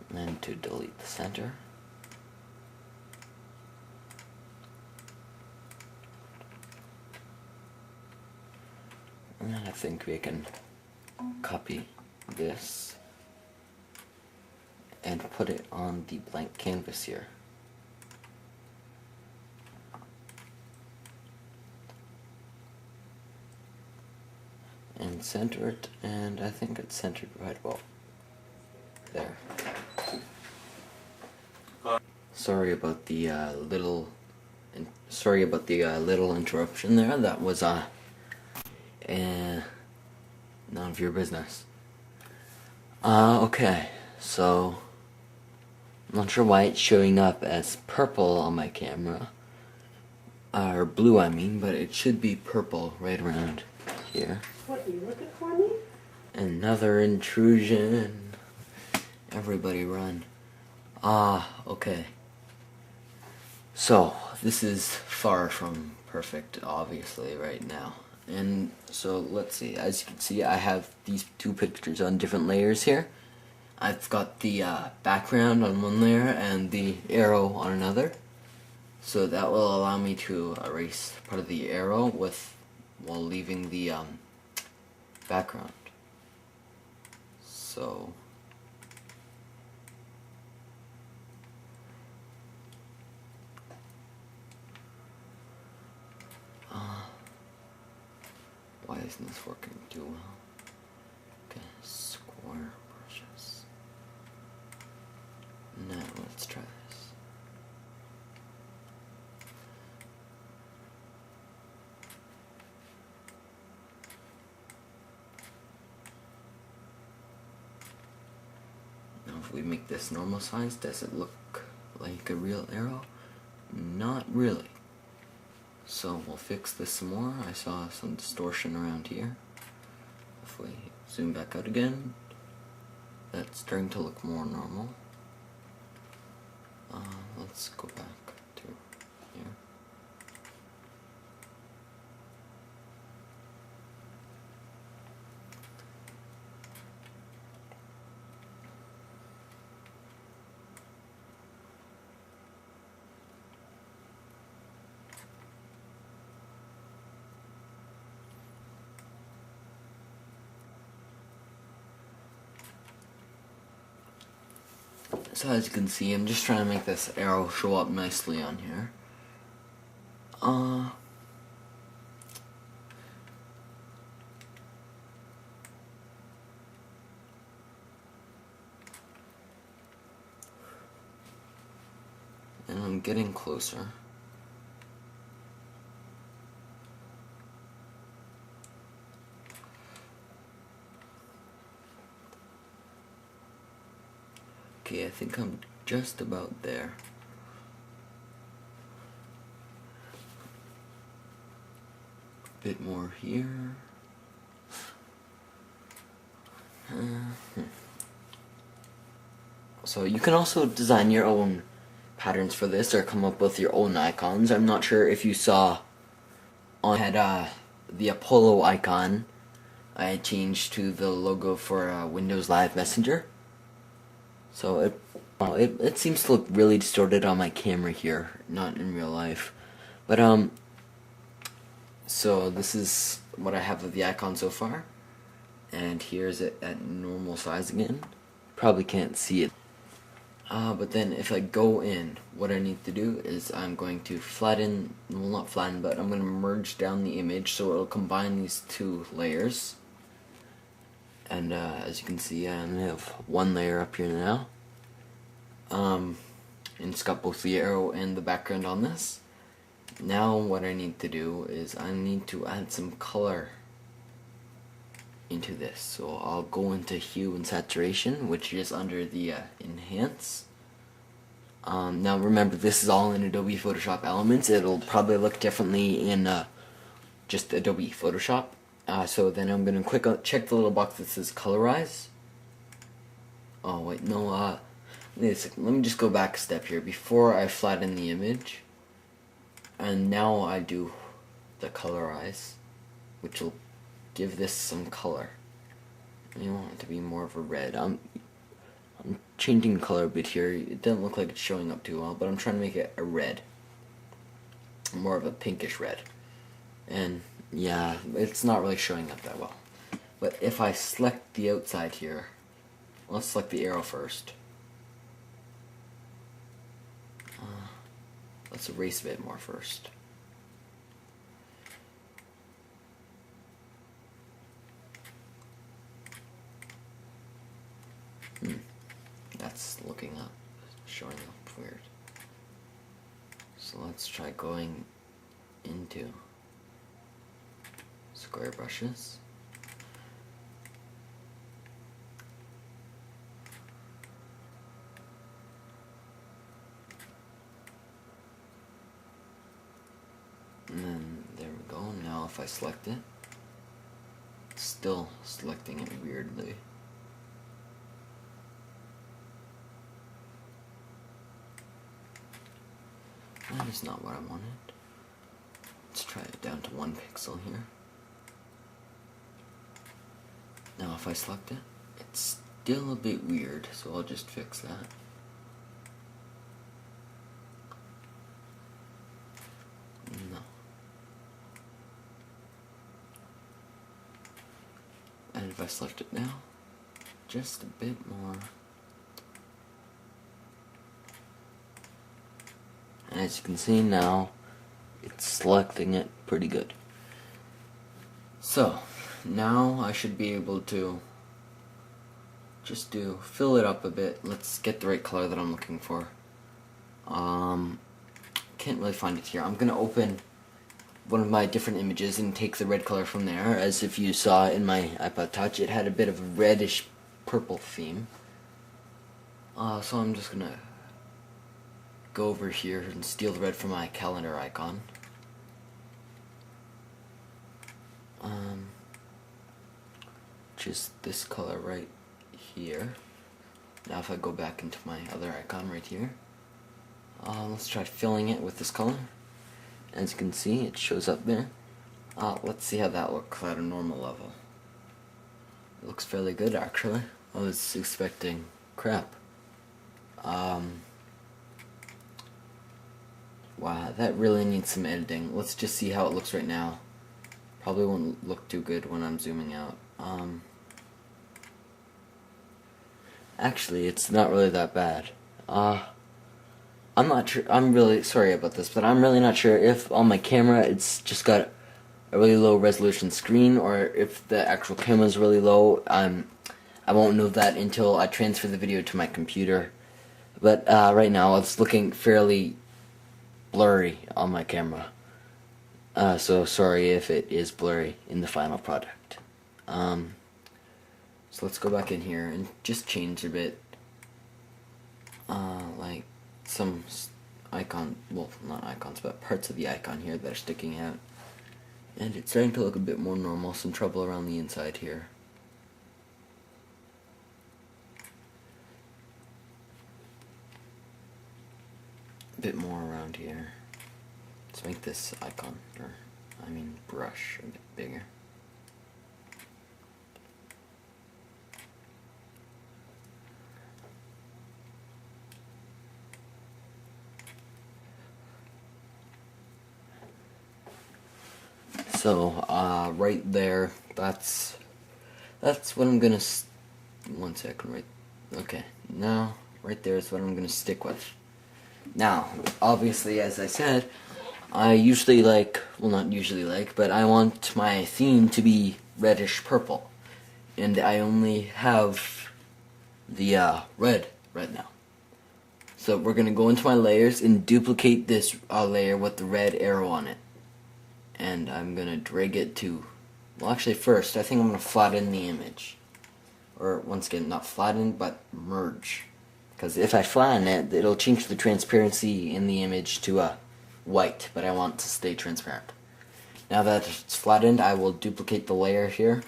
And then to delete the center. And then I think we can copy this and put it on the blank canvas here. And center it, and I think it's centered right about there. Sorry about the little interruption there. That was none of your business. Okay, so I'm not sure why it's showing up as purple on my camera, or blue I mean, but it should be purple right around here. What, are you looking for me? Another intrusion. Everybody run. Okay. So, this is far from perfect, obviously, right now. And so, let's see. As you can see, I have these two pictures on different layers here. I've got the background on one layer and the arrow on another. So that will allow me to erase part of the arrow while leaving the background. So why isn't this working too well? Okay, square brushes. Now let's try this. Now if we make this normal size, does it look like a real arrow? Not really. So we'll fix this some more. I saw some distortion around here. If we zoom back out again, that's starting to look more normal. Let's go back to here. So as you can see, I'm just trying to make this arrow show up nicely on here. And I'm getting closer. Okay, I think I'm just about there. A bit more here. So you can also design your own patterns for this or come up with your own icons. I'm not sure if you saw I had the Apollo icon I changed to the logo for Windows Live Messenger. So it seems to look really distorted on my camera here, not in real life. But so this is what I have of the icon so far, and here's it at normal size again. Probably can't see it. But then if I go in, what I need to do is I'm going to flatten, well not flatten, but I'm going to merge down the image so it'll combine these two layers. And as you can see, I only have one layer up here now. And it's got both the arrow and the background on this. Now what I need to do is I need to add some color into this. So I'll go into hue and saturation, which is under the enhance. Now remember, this is all in Adobe Photoshop Elements. It'll probably look differently in just Adobe Photoshop. So then I'm going to check the little box that says colorize. Oh wait, no, let me just go back a step here. Before I flatten the image, and now I do the colorize, which will give this some color. You want it to be more of a red. I'm changing the color a bit here. It doesn't look like it's showing up too well, but I'm trying to make it a red. More of a pinkish red. And yeah, it's not really showing up that well. But if I select the outside here, let's select the arrow first. Let's erase a bit more first. That's looking up, showing up weird. So let's try going into square brushes. And then there we go. Now if I select it, it's still selecting it weirdly. That is not what I wanted. Let's try it down to 1 pixel here. Now if I select it, it's still a bit weird, so I'll just fix that. No. And if I select it now, just a bit more. And as you can see now, it's selecting it pretty good. So, now I should be able to just fill it up a bit. Let's get the right color that I'm looking for. Can't really find it here. I'm gonna open one of my different images and take the red color from there. As if you saw in my iPod Touch, it had a bit of a reddish purple theme. So I'm just gonna go over here and steal the red from my calendar icon. Just this color right here. Now if I go back into my other icon right here, let's try filling it with this color. As you can see, it shows up there. Let's see how that looks at a normal level. It looks fairly good actually. I was expecting crap. Wow, that really needs some editing. Let's just see how it looks right now. Probably won't look too good when I'm zooming out. Actually, it's not really that bad. I'm not sure. I'm really sorry about this, but I'm really not sure if on my camera it's just got a really low resolution screen, or if the actual camera is really low. I won't know that until I transfer the video to my computer. But right now, it's looking fairly blurry on my camera. So sorry if it is blurry in the final product. So let's go back in here and just change a bit. Like some icon, well, not icons, but parts of the icon here that are sticking out. And it's starting to look a bit more normal, some trouble around the inside here. A bit more around here. Let's make this icon, or I mean brush, a bit bigger. So, right there, that's what I'm gonna, 1 second, right, okay, now, right there is what I'm gonna stick with. Now, obviously, as I said, I usually like, well not usually like, but I want my theme to be reddish purple. And I only have the red right now. So we're gonna go into my layers and duplicate this layer with the red arrow on it. And I'm gonna drag it to, well actually first, I think I'm gonna flatten the image. Or once again, not flatten, but merge. Because if I flatten it, it'll change the transparency in the image to white, but I want to stay transparent. Now that it's flattened, I will duplicate the layer here